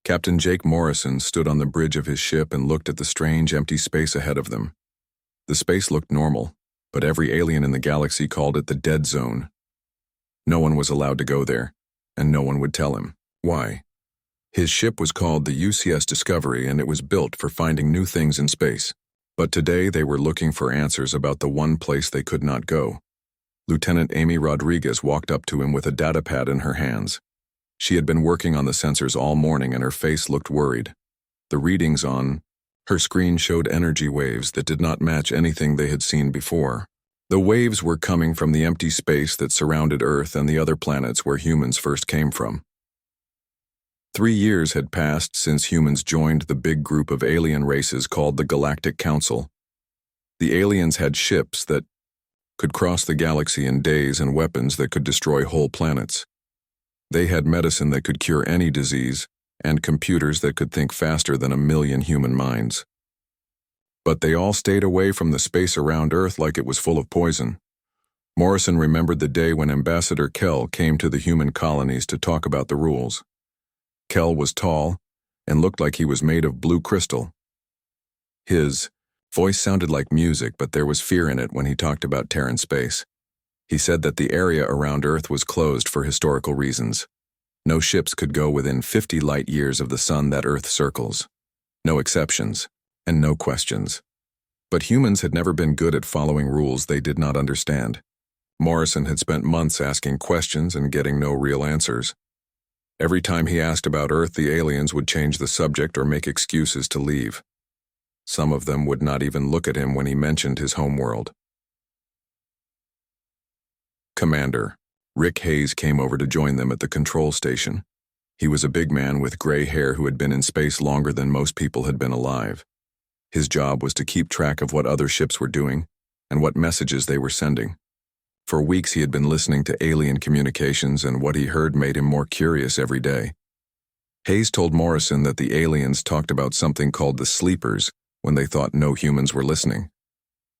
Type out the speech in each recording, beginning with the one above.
Captain Jake Morrison stood on the bridge of his ship and looked at the strange, empty space ahead of them. The space looked normal, but every alien in the galaxy called it the dead zone. No one was allowed to go there, and no one would tell him why. His ship was called the UCS Discovery, and it was built for finding new things in space. But today they were looking for answers about the one place they could not go. Lieutenant Amy Rodriguez walked up to him with a datapad in her hands. She had been working on the sensors all morning and her face looked worried. The readings on her screen showed energy waves that did not match anything they had seen before. The waves were coming from the empty space that surrounded Earth and the other planets where humans first came from. 3 years had passed since humans joined the big group of alien races called the Galactic Council. The aliens had ships that could cross the galaxy in days and weapons that could destroy whole planets. They had medicine that could cure any disease and computers that could think faster than 1 million human minds. But they all stayed away from the space around Earth like it was full of poison. Morrison remembered the day when Ambassador Kell came to the human colonies to talk about the rules. Kell was tall and looked like he was made of blue crystal. His voice sounded like music, but there was fear in it when he talked about Terran space. He said that the area around Earth was closed for historical reasons. No ships could go within 50 light years of the sun that Earth circles. No exceptions, and no questions. But humans had never been good at following rules they did not understand. Morrison had spent months asking questions and getting no real answers. Every time he asked about Earth, the aliens would change the subject or make excuses to leave. Some of them would not even look at him when he mentioned his homeworld. Commander Rick Hayes came over to join them at the control station. He was a big man with gray hair who had been in space longer than most people had been alive. His job was to keep track of what other ships were doing and what messages they were sending. For weeks he had been listening to alien communications, and what he heard made him more curious every day. Hayes told Morrison that the aliens talked about something called the sleepers when they thought no humans were listening.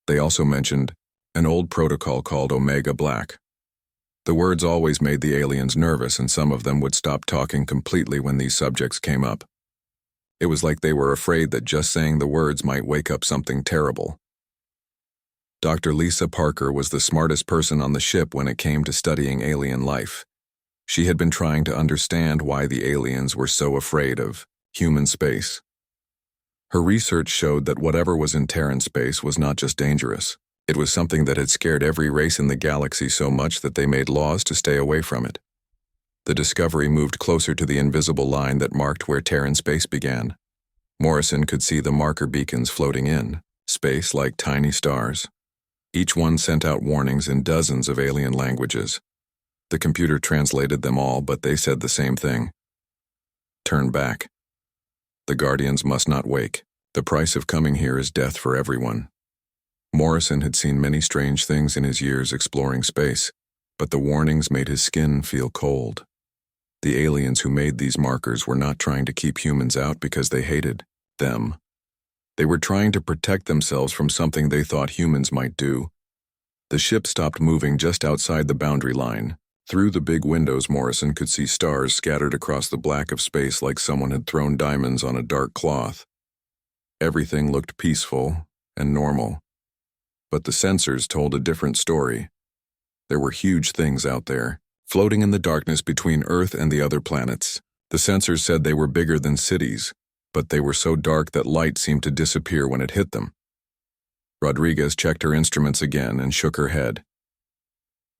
They also mentioned an old protocol called Omega Black. The words always made the aliens nervous, and some of them would stop talking completely when these subjects came up. It was like they were afraid that just saying the words might wake up something terrible. Dr. Lisa Parker was the smartest person on the ship when it came to studying alien life. She had been trying to understand why the aliens were so afraid of human space. Her research showed that whatever was in Terran space was not just dangerous. It was something that had scared every race in the galaxy so much that they made laws to stay away from it. The Discovery moved closer to the invisible line that marked where Terran space began. Morrison could see the marker beacons floating in space like tiny stars. Each one sent out warnings in dozens of alien languages. The computer translated them all, but they said the same thing. Turn back. The Guardians must not wake. The price of coming here is death for everyone. Morrison had seen many strange things in his years exploring space, but the warnings made his skin feel cold. The aliens who made these markers were not trying to keep humans out because they hated them. They were trying to protect themselves from something they thought humans might do. The ship stopped moving just outside the boundary line. Through the big windows, Morrison could see stars scattered across the black of space like someone had thrown diamonds on a dark cloth. Everything looked peaceful and normal. But the sensors told a different story. There were huge things out there, floating in the darkness between Earth and the other planets. The sensors said they were bigger than cities, but they were so dark that light seemed to disappear when it hit them. Rodriguez checked her instruments again and shook her head.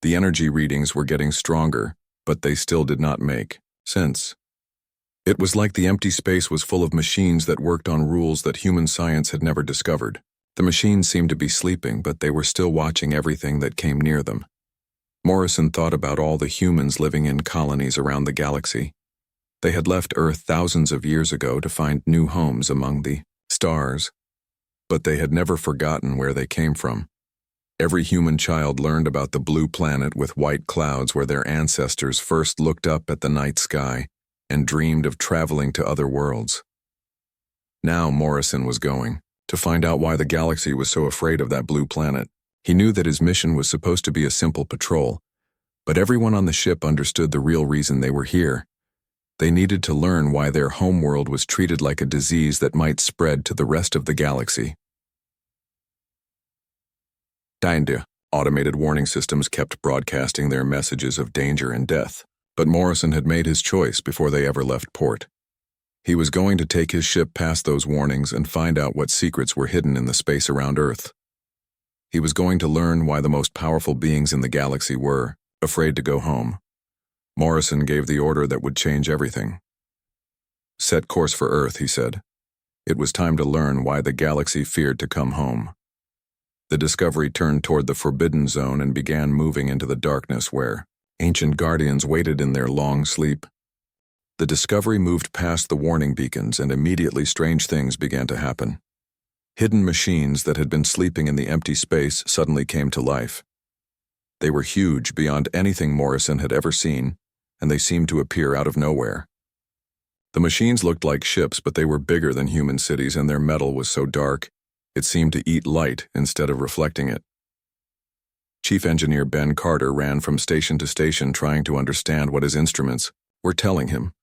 The energy readings were getting stronger, but they still did not make sense. It was like the empty space was full of machines that worked on rules that human science had never discovered. The machines seemed to be sleeping, but they were still watching everything that came near them. Morrison thought about all the humans living in colonies around the galaxy. They had left Earth thousands of years ago to find new homes among the stars, but they had never forgotten where they came from. Every human child learned about the blue planet with white clouds where their ancestors first looked up at the night sky and dreamed of traveling to other worlds. Now Morrison was going to find out why the galaxy was so afraid of that blue planet. He knew that his mission was supposed to be a simple patrol, but everyone on the ship understood the real reason they were here. They needed to learn why their homeworld was treated like a disease that might spread to the rest of the galaxy. Automated warning systems kept broadcasting their messages of danger and death, but Morrison had made his choice before they ever left port. He was going to take his ship past those warnings and find out what secrets were hidden in the space around Earth. He was going to learn why the most powerful beings in the galaxy were afraid to go home. Morrison gave the order that would change everything. "Set course for Earth," he said. It was time to learn why the galaxy feared to come home. The Discovery turned toward the Forbidden Zone and began moving into the darkness where ancient guardians waited in their long sleep. The Discovery moved past the warning beacons, and immediately strange things began to happen. Hidden machines that had been sleeping in the empty space suddenly came to life. They were huge beyond anything Morrison had ever seen, and they seemed to appear out of nowhere. The machines looked like ships, but they were bigger than human cities, and their metal was so dark, it seemed to eat light instead of reflecting it. Chief Engineer Ben Carter ran from station to station trying to understand what his instruments were telling him.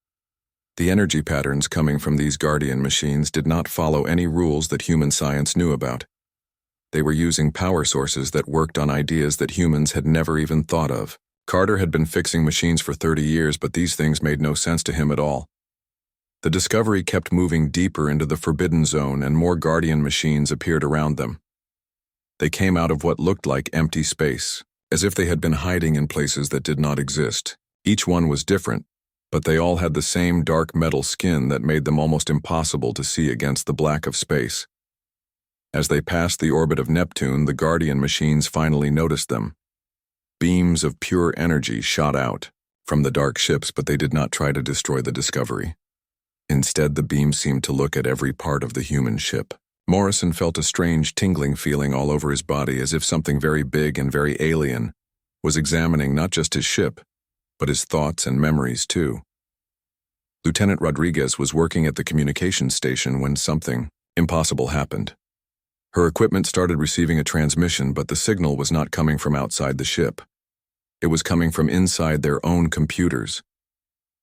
The energy patterns coming from these Guardian machines did not follow any rules that human science knew about. They were using power sources that worked on ideas that humans had never even thought of. Carter had been fixing machines for 30 years, but these things made no sense to him at all. The Discovery kept moving deeper into the Forbidden Zone, and more Guardian machines appeared around them. They came out of what looked like empty space, as if they had been hiding in places that did not exist. Each one was different, but they all had the same dark metal skin that made them almost impossible to see against the black of space. As they passed the orbit of Neptune, the Guardian machines finally noticed them. Beams of pure energy shot out from the dark ships, but they did not try to destroy the Discovery. Instead, the beams seemed to look at every part of the human ship. Morrison felt a strange tingling feeling all over his body, as if something very big and very alien was examining not just his ship, but his thoughts and memories too. Lieutenant Rodriguez was working at the communications station when something impossible happened. Her equipment started receiving a transmission, but the signal was not coming from outside the ship. It was coming from inside their own computers.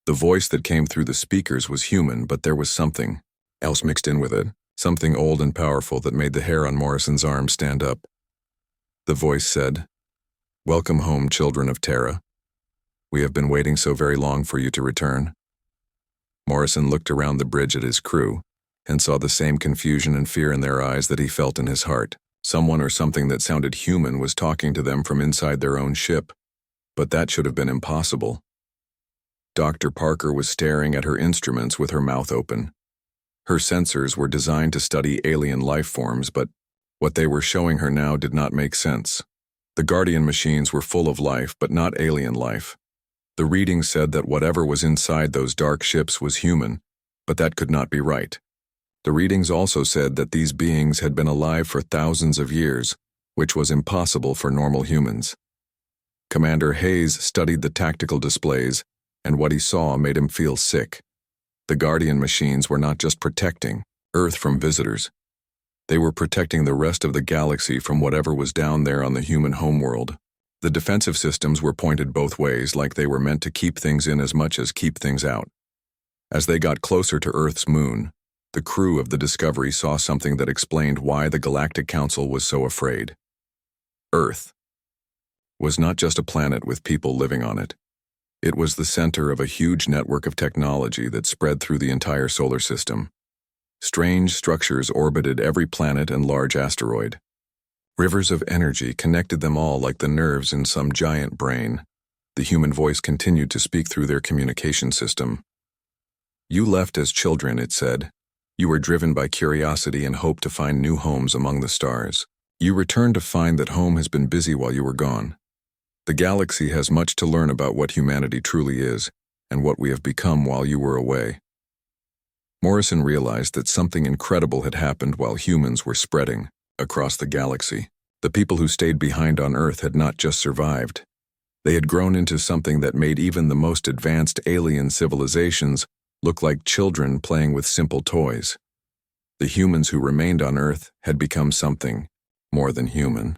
The voice that came through the speakers was human, but there was something else mixed in with it, something old and powerful that made the hair on Morrison's arm stand up. The voice said, "Welcome home, children of Terra. We have been waiting so very long for you to return." Morrison looked around the bridge at his crew and saw the same confusion and fear in their eyes that he felt in his heart. Someone or something that sounded human was talking to them from inside their own ship, but that should have been impossible. Dr. Parker was staring at her instruments with her mouth open. Her sensors were designed to study alien life forms, but what they were showing her now did not make sense. The Guardian machines were full of life, but not alien life. The readings said that whatever was inside those dark ships was human, but that could not be right. The readings also said that these beings had been alive for thousands of years, which was impossible for normal humans. Commander Hayes studied the tactical displays, and what he saw made him feel sick. The Guardian machines were not just protecting Earth from visitors. They were protecting the rest of the galaxy from whatever was down there on the human homeworld. The defensive systems were pointed both ways, like they were meant to keep things in as much as keep things out. As they got closer to Earth's moon, the crew of the Discovery saw something that explained why the Galactic Council was so afraid. Earth was not just a planet with people living on it. It was the center of a huge network of technology that spread through the entire solar system. Strange structures orbited every planet and large asteroid. Rivers of energy connected them all like the nerves in some giant brain. The human voice continued to speak through their communication system. "You left as children," it said. "You were driven by curiosity and hope to find new homes among the stars. You return to find that home has been busy while you were gone. The galaxy has much to learn about what humanity truly is and what we have become while you were away." Morrison realized that something incredible had happened while humans were spreading across the galaxy. The people who stayed behind on Earth had not just survived. They had grown into something that made even the most advanced alien civilizations look like children playing with simple toys. The humans who remained on Earth had become something more than human.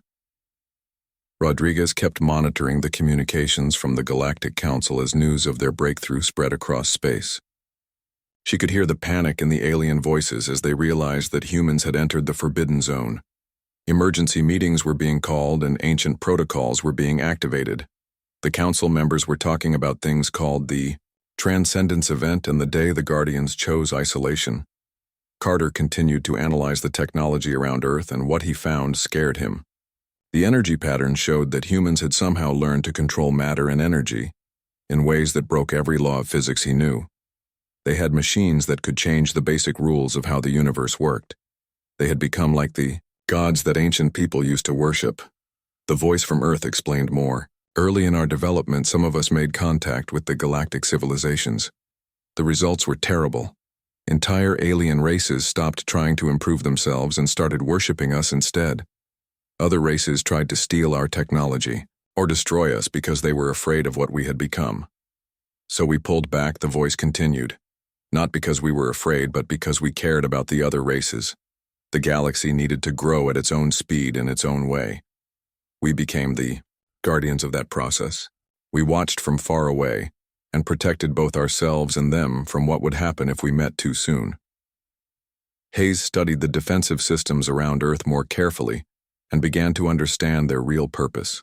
Rodriguez kept monitoring the communications from the Galactic Council as news of their breakthrough spread across space. She could hear the panic in the alien voices as they realized that humans had entered the Forbidden Zone. Emergency meetings were being called and ancient protocols were being activated. The council members were talking about things called the Transcendence Event and the day the Guardians chose isolation. Carter continued to analyze the technology around Earth, and what he found scared him. The energy patterns showed that humans had somehow learned to control matter and energy in ways that broke every law of physics he knew. They had machines that could change the basic rules of how the universe worked. They had become like the gods that ancient people used to worship. The voice from Earth explained more. Early in our development, some of us made contact with the galactic civilizations. The results were terrible. Entire alien races stopped trying to improve themselves and started worshipping us instead. Other races tried to steal our technology or destroy us because they were afraid of what we had become. So we pulled back, the voice continued. Not because we were afraid, but because we cared about the other races. The galaxy needed to grow at its own speed in its own way. We became the guardians of that process. We watched from far away and protected both ourselves and them from what would happen if we met too soon. Hayes studied the defensive systems around Earth more carefully and began to understand their real purpose.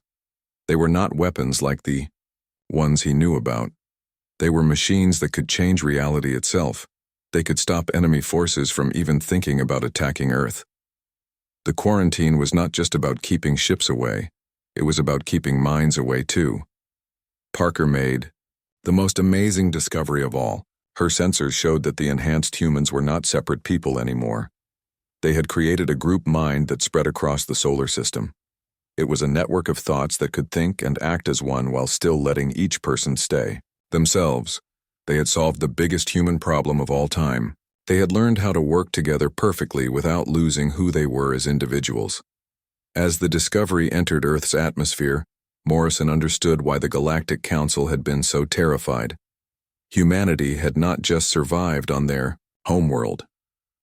They were not weapons like the ones he knew about. They were machines that could change reality itself. They could stop enemy forces from even thinking about attacking Earth. The quarantine was not just about keeping ships away. It was about keeping minds away too. Parker made the most amazing discovery of all. Her sensors showed that the enhanced humans were not separate people anymore. They had created a group mind that spread across the solar system. It was a network of thoughts that could think and act as one while still letting each person stay themselves. They had solved the biggest human problem of all time. They had learned how to work together perfectly without losing who they were as individuals. As the discovery entered Earth's atmosphere, Morrison understood why the Galactic Council had been so terrified. Humanity had not just survived on their homeworld.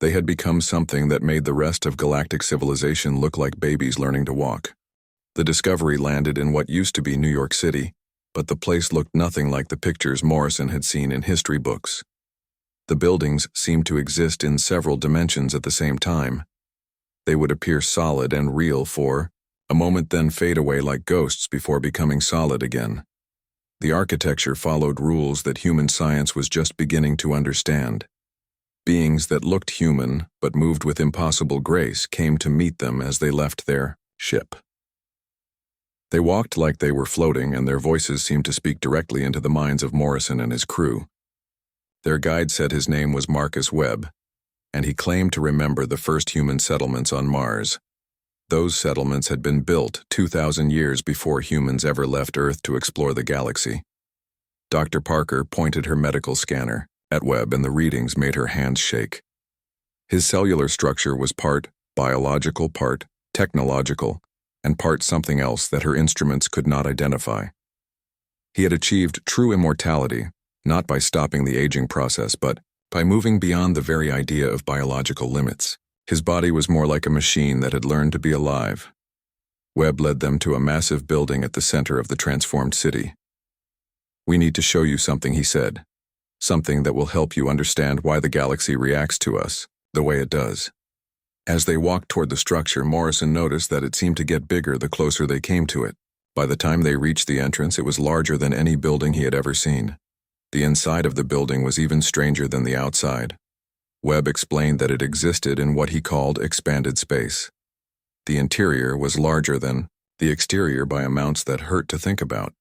They had become something that made the rest of galactic civilization look like babies learning to walk. The discovery landed in what used to be New York City, but the place looked nothing like the pictures Morrison had seen in history books. The buildings seemed to exist in several dimensions at the same time. They would appear solid and real for a moment, then fade away like ghosts before becoming solid again. The architecture followed rules that human science was just beginning to understand. Beings that looked human but moved with impossible grace came to meet them as they left their ship. They walked like they were floating, and their voices seemed to speak directly into the minds of Morrison and his crew. Their guide said his name was Marcus Webb, and he claimed to remember the first human settlements on Mars. Those settlements had been built 2,000 years before humans ever left Earth to explore the galaxy. Dr. Parker pointed her medical scanner at Webb, and the readings made her hands shake. His cellular structure was part biological, part technological, and part something else that her instruments could not identify. He had achieved true immortality, not by stopping the aging process, but by moving beyond the very idea of biological limits. His body was more like a machine that had learned to be alive. Webb led them to a massive building at the center of the transformed city. "We need to show you something," he said. "Something that will help you understand why the galaxy reacts to us the way it does." As they walked toward the structure, Morrison noticed that it seemed to get bigger the closer they came to it. By the time they reached the entrance, it was larger than any building he had ever seen. The inside of the building was even stranger than the outside. Webb explained that it existed in what he called expanded space. The interior was larger than the exterior by amounts that hurt to think about.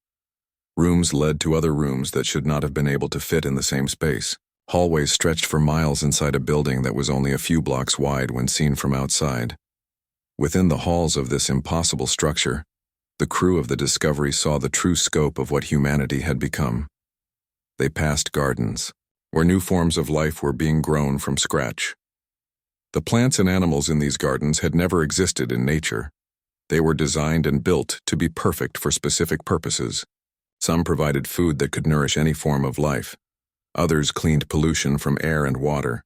Rooms led to other rooms that should not have been able to fit in the same space. Hallways stretched for miles inside a building that was only a few blocks wide when seen from outside. Within the halls of this impossible structure, the crew of the Discovery saw the true scope of what humanity had become. They passed gardens, where new forms of life were being grown from scratch. The plants and animals in these gardens had never existed in nature. They were designed and built to be perfect for specific purposes. Some provided food that could nourish any form of life. Others cleaned pollution from air and water.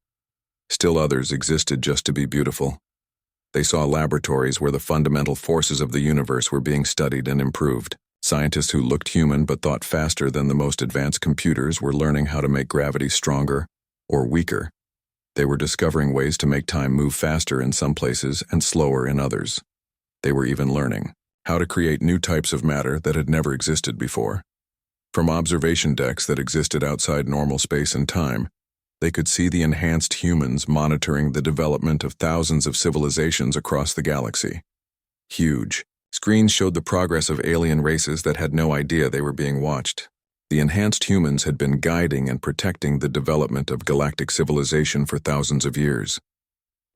Still others existed just to be beautiful. They saw laboratories where the fundamental forces of the universe were being studied and improved. Scientists who looked human but thought faster than the most advanced computers were learning how to make gravity stronger or weaker. They were discovering ways to make time move faster in some places and slower in others. They were even learning how to create new types of matter that had never existed before. From observation decks that existed outside normal space and time, they could see the enhanced humans monitoring the development of thousands of civilizations across the galaxy. Huge screens showed the progress of alien races that had no idea they were being watched. The enhanced humans had been guiding and protecting the development of galactic civilization for thousands of years.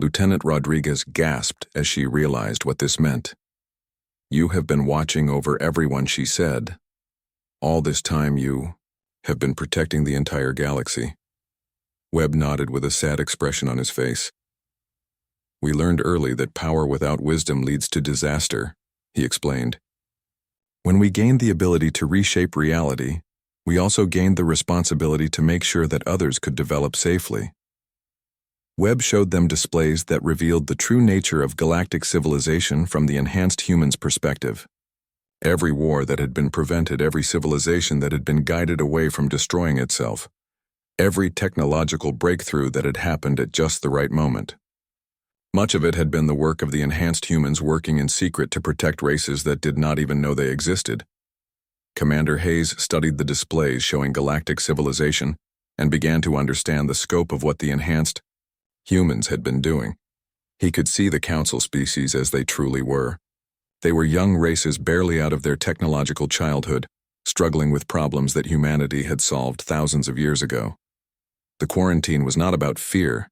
Lieutenant Rodriguez gasped as she realized what this meant. "You have been watching over everyone," she said. "All this time you have been protecting the entire galaxy." Webb nodded with a sad expression on his face. "We learned early that power without wisdom leads to disaster," he explained. "When we gained the ability to reshape reality, we also gained the responsibility to make sure that others could develop safely." Webb showed them displays that revealed the true nature of galactic civilization from the enhanced human's perspective. Every war that had been prevented, every civilization that had been guided away from destroying itself, every technological breakthrough that had happened at just the right moment. Much of it had been the work of the enhanced humans working in secret to protect races that did not even know they existed. Commander Hayes studied the displays showing galactic civilization and began to understand the scope of what the enhanced humans had been doing. He could see the council species as they truly were. They were young races barely out of their technological childhood, struggling with problems that humanity had solved thousands of years ago. The quarantine was not about fear.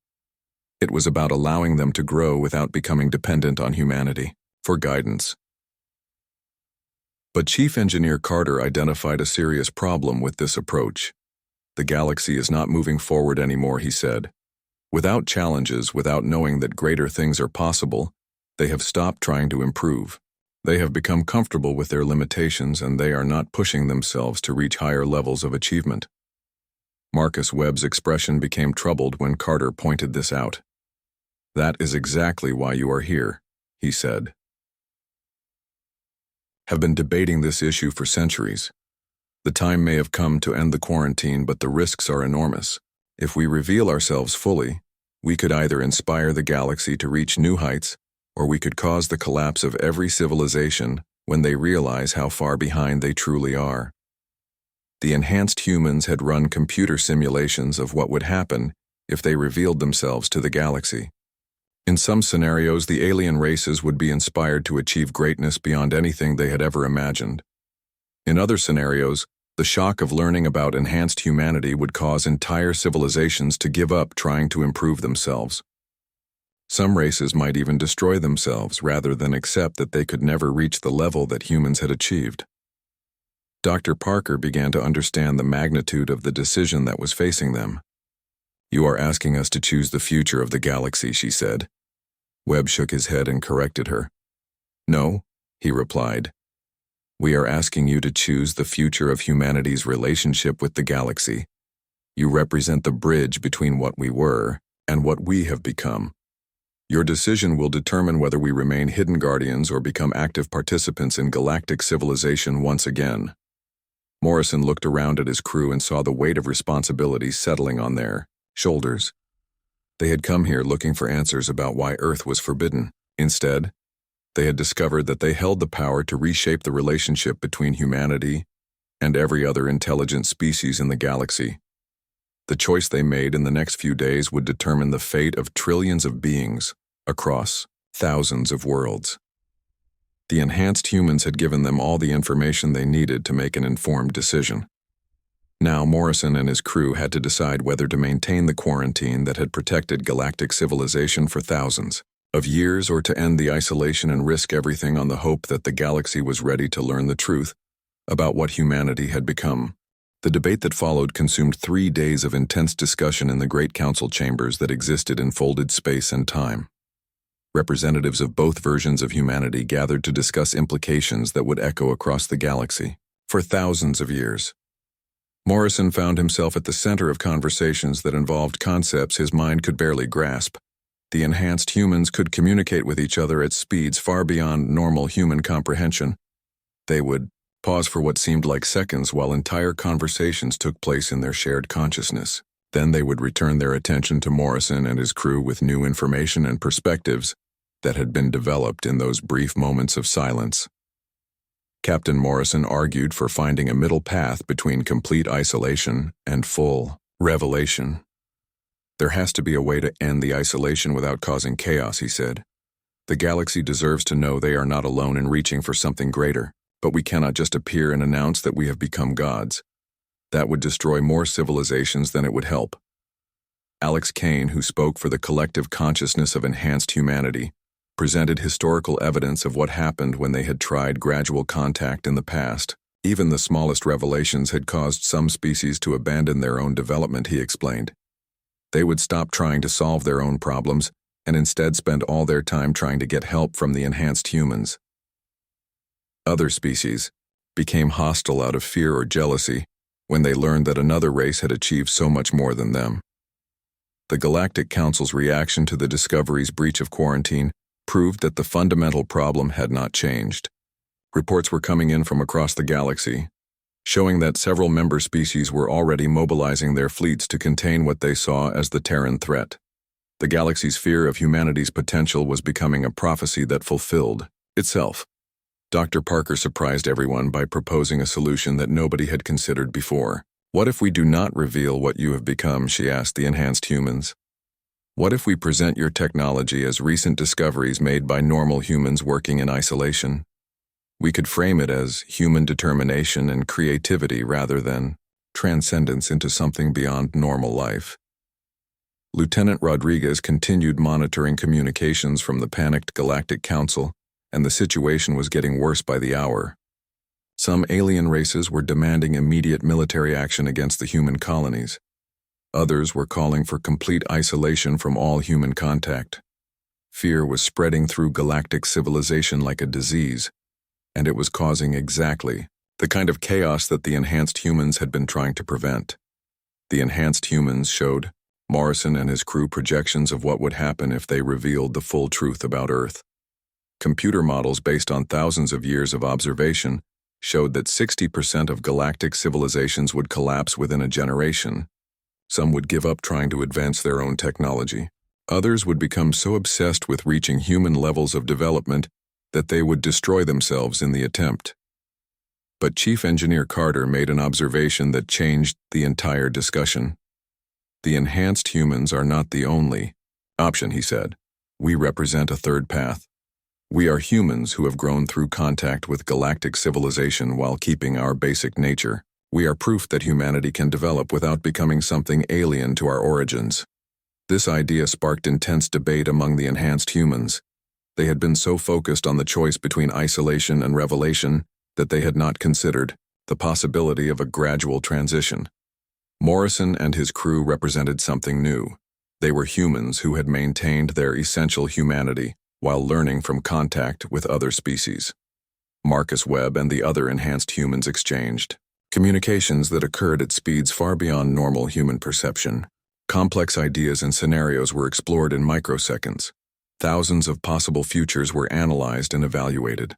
It was about allowing them to grow without becoming dependent on humanity for guidance. But Chief Engineer Carter identified a serious problem with this approach. "The galaxy is not moving forward anymore," he said. "Without challenges, without knowing that greater things are possible, they have stopped trying to improve. They have become comfortable with their limitations and they are not pushing themselves to reach higher levels of achievement." Marcus Webb's expression became troubled when Carter pointed this out. "That is exactly why you are here," he said. "Have been debating this issue for centuries. The time may have come to end the quarantine, but the risks are enormous. If we reveal ourselves fully, we could either inspire the galaxy to reach new heights, or we could cause the collapse of every civilization when they realize how far behind they truly are." The enhanced humans had run computer simulations of what would happen if they revealed themselves to the galaxy. In some scenarios, the alien races would be inspired to achieve greatness beyond anything they had ever imagined. In other scenarios, the shock of learning about enhanced humanity would cause entire civilizations to give up trying to improve themselves. Some races might even destroy themselves rather than accept that they could never reach the level that humans had achieved. Dr. Parker began to understand the magnitude of the decision that was facing them. "You are asking us to choose the future of the galaxy," she said. Webb shook his head and corrected her. "No," he replied. "We are asking you to choose the future of humanity's relationship with the galaxy. You represent the bridge between what we were and what we have become. Your decision will determine whether we remain hidden guardians or become active participants in galactic civilization once again." Morrison looked around at his crew and saw the weight of responsibility settling on their shoulders. They had come here looking for answers about why Earth was forbidden. Instead, they had discovered that they held the power to reshape the relationship between humanity and every other intelligent species in the galaxy. The choice they made in the next few days would determine the fate of trillions of beings across thousands of worlds. The enhanced humans had given them all the information they needed to make an informed decision. Now Morrison and his crew had to decide whether to maintain the quarantine that had protected galactic civilization for thousands of years or to end the isolation and risk everything on the hope that the galaxy was ready to learn the truth about what humanity had become. The debate that followed consumed 3 days of intense discussion in the great council chambers that existed in folded space and time. Representatives of both versions of humanity gathered to discuss implications that would echo across the galaxy for thousands of years. Morrison found himself at the center of conversations that involved concepts his mind could barely grasp. The enhanced humans could communicate with each other at speeds far beyond normal human comprehension. They would pause for what seemed like seconds while entire conversations took place in their shared consciousness. Then they would return their attention to Morrison and his crew with new information and perspectives that had been developed in those brief moments of silence. Captain Morrison argued for finding a middle path between complete isolation and full revelation. There has to be a way to end the isolation without causing chaos, he said. The galaxy deserves to know they are not alone in reaching for something greater, but we cannot just appear and announce that we have become gods. That would destroy more civilizations than it would help. Alex Kane, who spoke for the collective consciousness of enhanced humanity, presented historical evidence of what happened when they had tried gradual contact in the past. Even the smallest revelations had caused some species to abandon their own development, he explained. They would stop trying to solve their own problems and instead spend all their time trying to get help from the enhanced humans. Other species became hostile out of fear or jealousy when they learned that another race had achieved so much more than them. The Galactic Council's reaction to the Discovery's breach of quarantine proved that the fundamental problem had not changed. Reports were coming in from across the galaxy, showing that several member species were already mobilizing their fleets to contain what they saw as the Terran threat. The galaxy's fear of humanity's potential was becoming a prophecy that fulfilled itself. Dr. Parker surprised everyone by proposing a solution that nobody had considered before. "What if we do not reveal what you have become?" she asked the enhanced humans. "What if we present your technology as recent discoveries made by normal humans working in isolation? We could frame it as human determination and creativity rather than transcendence into something beyond normal life." Lieutenant Rodriguez continued monitoring communications from the panicked Galactic Council, and the situation was getting worse by the hour. Some alien races were demanding immediate military action against the human colonies. Others were calling for complete isolation from all human contact. Fear was spreading through galactic civilization like a disease, and it was causing exactly the kind of chaos that the enhanced humans had been trying to prevent. The enhanced humans showed Morrison and his crew projections of what would happen if they revealed the full truth about Earth. Computer models based on thousands of years of observation showed that 60% of galactic civilizations would collapse within a generation. Some would give up trying to advance their own technology. Others would become so obsessed with reaching human levels of development that they would destroy themselves in the attempt. But Chief Engineer Carter made an observation that changed the entire discussion. "The enhanced humans are not the only option," he said. "We represent a third path. We are humans who have grown through contact with galactic civilization while keeping our basic nature. We are proof that humanity can develop without becoming something alien to our origins." This idea sparked intense debate among the enhanced humans. They had been so focused on the choice between isolation and revelation that they had not considered the possibility of a gradual transition. Morrison and his crew represented something new. They were humans who had maintained their essential humanity while learning from contact with other species. Marcus Webb and the other enhanced humans exchanged communications that occurred at speeds far beyond normal human perception. Complex ideas and scenarios were explored in microseconds. Thousands of possible futures were analyzed and evaluated.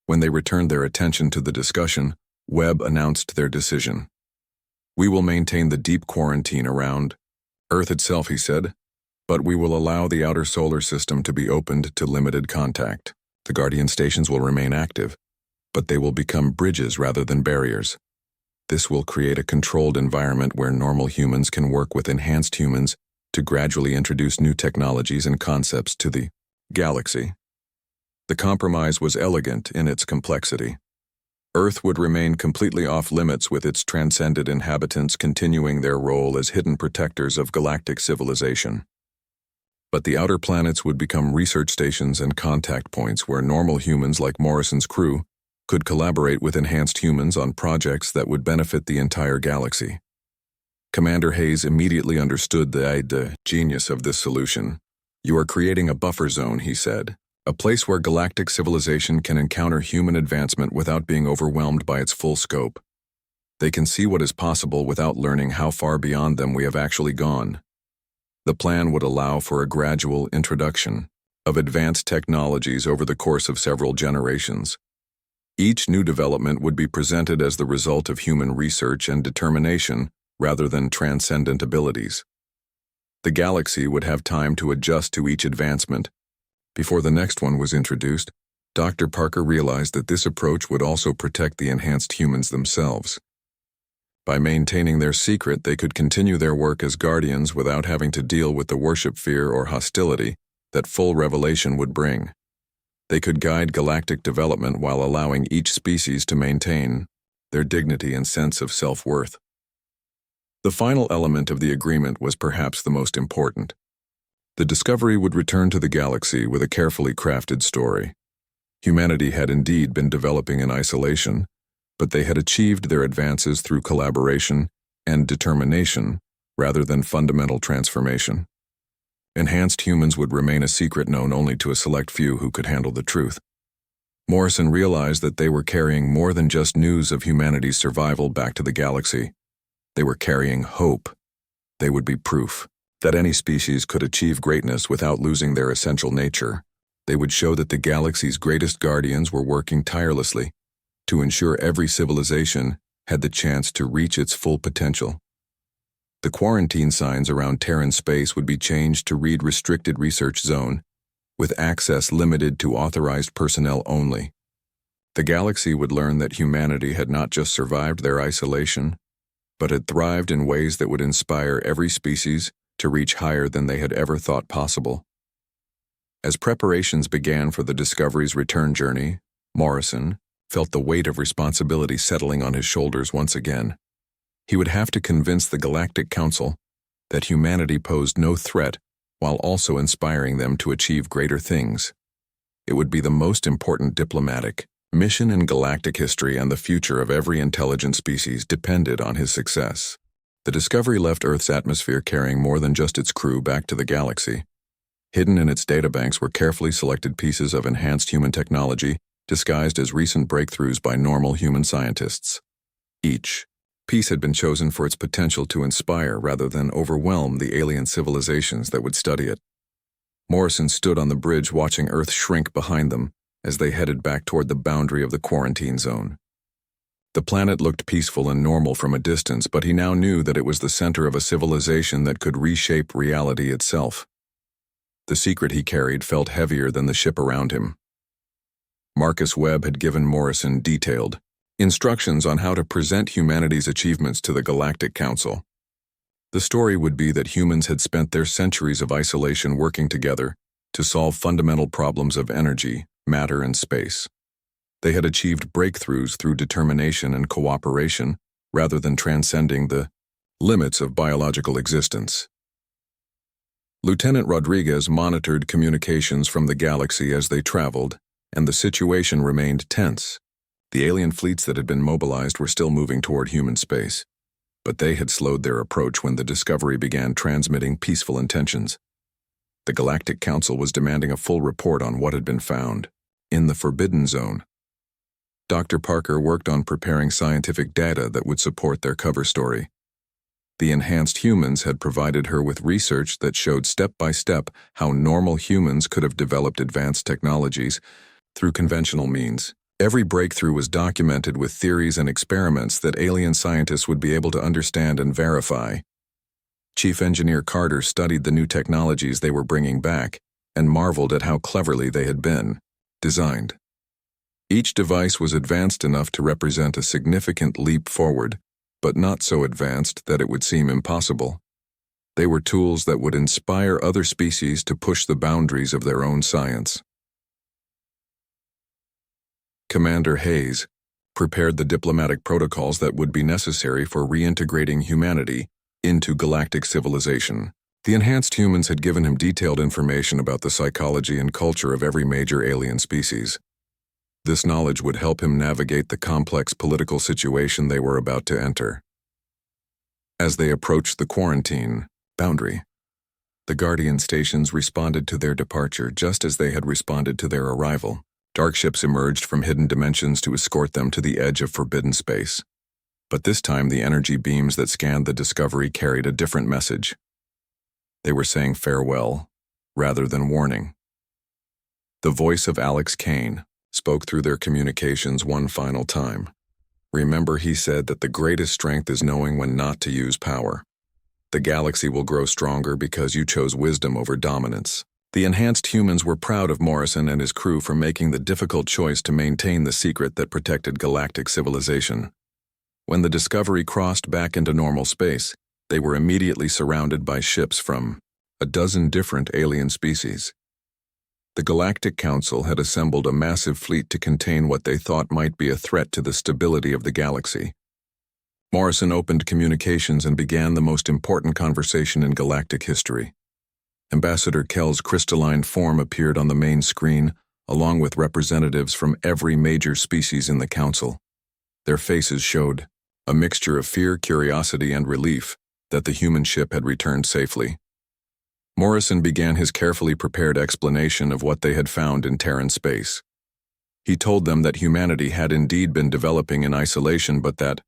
When they returned their attention to the discussion, Webb announced their decision. "We will maintain the deep quarantine around Earth itself," he said, "but we will allow the outer solar system to be opened to limited contact. The Guardian stations will remain active, but they will become bridges rather than barriers. This will create a controlled environment where normal humans can work with enhanced humans to gradually introduce new technologies and concepts to the galaxy." The compromise was elegant in its complexity. Earth would remain completely off-limits with its transcended inhabitants continuing their role as hidden protectors of galactic civilization. But the outer planets would become research stations and contact points where normal humans like Morrison's crew could collaborate with enhanced humans on projects that would benefit the entire galaxy. Commander Hayes immediately understood the genius of this solution. "You are creating a buffer zone," he said. "A place where galactic civilization can encounter human advancement without being overwhelmed by its full scope. They can see what is possible without learning how far beyond them we have actually gone." The plan would allow for a gradual introduction of advanced technologies over the course of several generations. Each new development would be presented as the result of human research and determination rather than transcendent abilities. The galaxy would have time to adjust to each advancement. Before the next one was introduced, Dr. Parker realized that this approach would also protect the enhanced humans themselves. By maintaining their secret, they could continue their work as guardians without having to deal with the worship fear or hostility that full revelation would bring. They could guide galactic development while allowing each species to maintain their dignity and sense of self-worth. The final element of the agreement was perhaps the most important. The Discovery would return to the galaxy with a carefully crafted story. Humanity had indeed been developing in isolation, but they had achieved their advances through collaboration and determination rather than fundamental transformation. Enhanced humans would remain a secret known only to a select few who could handle the truth. Morrison realized that they were carrying more than just news of humanity's survival back to the galaxy. They were carrying hope. They would be proof that any species could achieve greatness without losing their essential nature. They would show that the galaxy's greatest guardians were working tirelessly to ensure every civilization had the chance to reach its full potential. The quarantine signs around Terran space would be changed to read Restricted Research Zone, with access limited to authorized personnel only. The galaxy would learn that humanity had not just survived their isolation, but had thrived in ways that would inspire every species to reach higher than they had ever thought possible. As preparations began for the Discovery's return journey, Morrison felt the weight of responsibility settling on his shoulders once again. He would have to convince the Galactic Council that humanity posed no threat while also inspiring them to achieve greater things. It would be the most important diplomatic mission in galactic history, and the future of every intelligent species depended on his success. The Discovery left Earth's atmosphere carrying more than just its crew back to the galaxy. Hidden in its databanks were carefully selected pieces of enhanced human technology disguised as recent breakthroughs by normal human scientists. Each piece had been chosen for its potential to inspire rather than overwhelm the alien civilizations that would study it. Morrison stood on the bridge watching Earth shrink behind them as they headed back toward the boundary of the quarantine zone. The planet looked peaceful and normal from a distance, but he now knew that it was the center of a civilization that could reshape reality itself. The secret he carried felt heavier than the ship around him. Marcus Webb had given Morrison detailed instructions on how to present humanity's achievements to the Galactic Council. The story would be that humans had spent their centuries of isolation working together to solve fundamental problems of energy, matter, and space. They had achieved breakthroughs through determination and cooperation rather than transcending the limits of biological existence. Lieutenant Rodriguez monitored communications from the galaxy as they traveled, and the situation remained tense. The alien fleets that had been mobilized were still moving toward human space, but they had slowed their approach when the Discovery began transmitting peaceful intentions. The Galactic Council was demanding a full report on what had been found in the Forbidden Zone. Dr. Parker worked on preparing scientific data that would support their cover story. The enhanced humans had provided her with research that showed step by step how normal humans could have developed advanced technologies through conventional means. Every breakthrough was documented with theories and experiments that alien scientists would be able to understand and verify. Chief Engineer Carter studied the new technologies they were bringing back and marveled at how cleverly they had been designed. Each device was advanced enough to represent a significant leap forward, but not so advanced that it would seem impossible. They were tools that would inspire other species to push the boundaries of their own science. Commander Hayes prepared the diplomatic protocols that would be necessary for reintegrating humanity into galactic civilization. The enhanced humans had given him detailed information about the psychology and culture of every major alien species. This knowledge would help him navigate the complex political situation they were about to enter. As they approached the quarantine boundary, the Guardian stations responded to their departure just as they had responded to their arrival. Dark ships emerged from hidden dimensions to escort them to the edge of forbidden space. But this time the energy beams that scanned the Discovery carried a different message. They were saying farewell, rather than warning. The voice of Alex Kane spoke through their communications one final time. Remember, he said that the greatest strength is knowing when not to use power. The galaxy will grow stronger because you chose wisdom over dominance. The enhanced humans were proud of Morrison and his crew for making the difficult choice to maintain the secret that protected galactic civilization. When the Discovery crossed back into normal space, they were immediately surrounded by ships from a dozen different alien species. The Galactic Council had assembled a massive fleet to contain what they thought might be a threat to the stability of the galaxy. Morrison opened communications and began the most important conversation in galactic history. Ambassador Kell's crystalline form appeared on the main screen, along with representatives from every major species in the Council. Their faces showed a mixture of fear, curiosity, and relief that the human ship had returned safely. Morrison began his carefully prepared explanation of what they had found in Terran space. He told them that humanity had indeed been developing in isolation, but that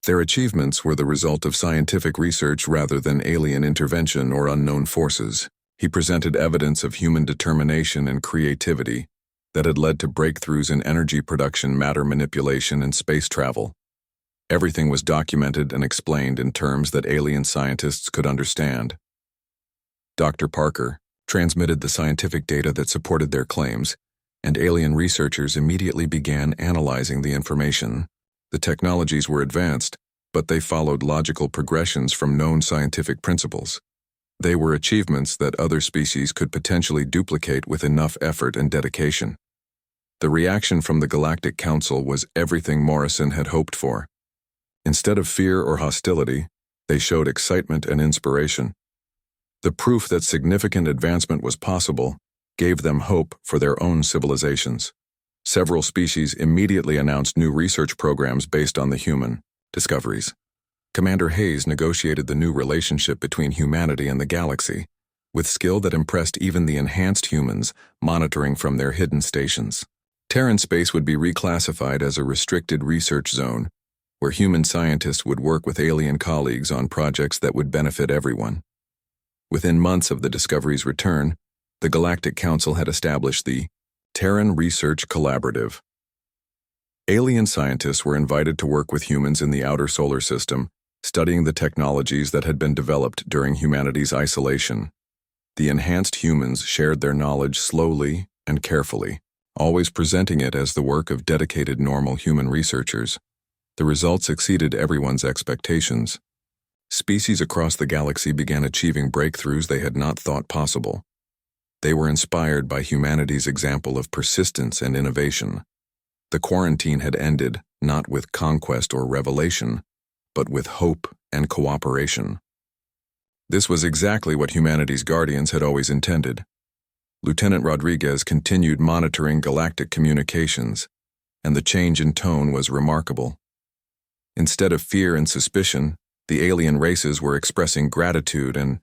their achievements were the result of scientific research rather than alien intervention or unknown forces. He presented evidence of human determination and creativity that had led to breakthroughs in energy production, matter manipulation, and space travel. Everything was documented and explained in terms that alien scientists could understand. Dr. Parker transmitted the scientific data that supported their claims, and alien researchers immediately began analyzing the information. The technologies were advanced, but they followed logical progressions from known scientific principles. They were achievements that other species could potentially duplicate with enough effort and dedication. The reaction from the Galactic Council was everything Morrison had hoped for. Instead of fear or hostility, they showed excitement and inspiration. The proof that significant advancement was possible gave them hope for their own civilizations. Several species immediately announced new research programs based on the human discoveries. Commander Hayes negotiated the new relationship between humanity and the galaxy, with skill that impressed even the enhanced humans monitoring from their hidden stations. Terran space would be reclassified as a restricted research zone, where human scientists would work with alien colleagues on projects that would benefit everyone. Within months of the Discovery's return, the Galactic Council had established the Terran Research Collaborative. Alien scientists were invited to work with humans in the outer solar system, studying the technologies that had been developed during humanity's isolation. The enhanced humans shared their knowledge slowly and carefully, always presenting it as the work of dedicated normal human researchers. The results exceeded everyone's expectations. Species across the galaxy began achieving breakthroughs they had not thought possible. They were inspired by humanity's example of persistence and innovation. The quarantine had ended not with conquest or revelation, but with hope and cooperation. This was exactly what humanity's guardians had always intended. Lieutenant Rodriguez continued monitoring galactic communications, and the change in tone was remarkable. Instead of fear and suspicion, the alien races were expressing gratitude and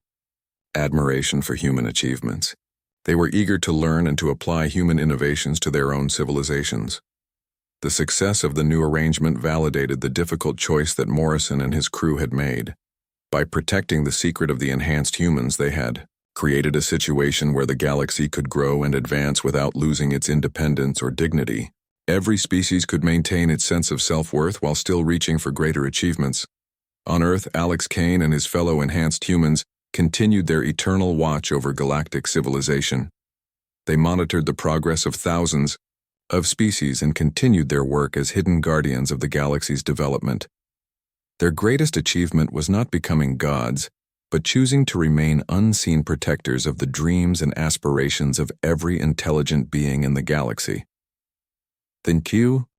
admiration for human achievements. They were eager to learn and to apply human innovations to their own civilizations. The success of the new arrangement validated the difficult choice that Morrison and his crew had made. By protecting the secret of the enhanced humans, they had created a situation where the galaxy could grow and advance without losing its independence or dignity. Every species could maintain its sense of self-worth while still reaching for greater achievements. On Earth, Alex Kane and his fellow enhanced humans continued their eternal watch over galactic civilization. They monitored the progress of thousands of species and continued their work as hidden guardians of the galaxy's development. Their greatest achievement was not becoming gods, but choosing to remain unseen protectors of the dreams and aspirations of every intelligent being in the galaxy. Then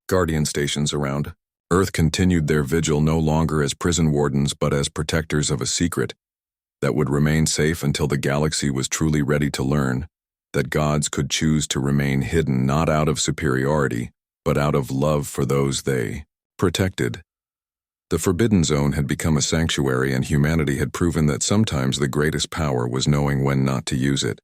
guardian stations around Earth continued their vigil no longer as prison wardens but as protectors of a secret that would remain safe until the galaxy was truly ready to learn that gods could choose to remain hidden not out of superiority, but out of love for those they protected. The Forbidden Zone had become a sanctuary, and humanity had proven that sometimes the greatest power was knowing when not to use it.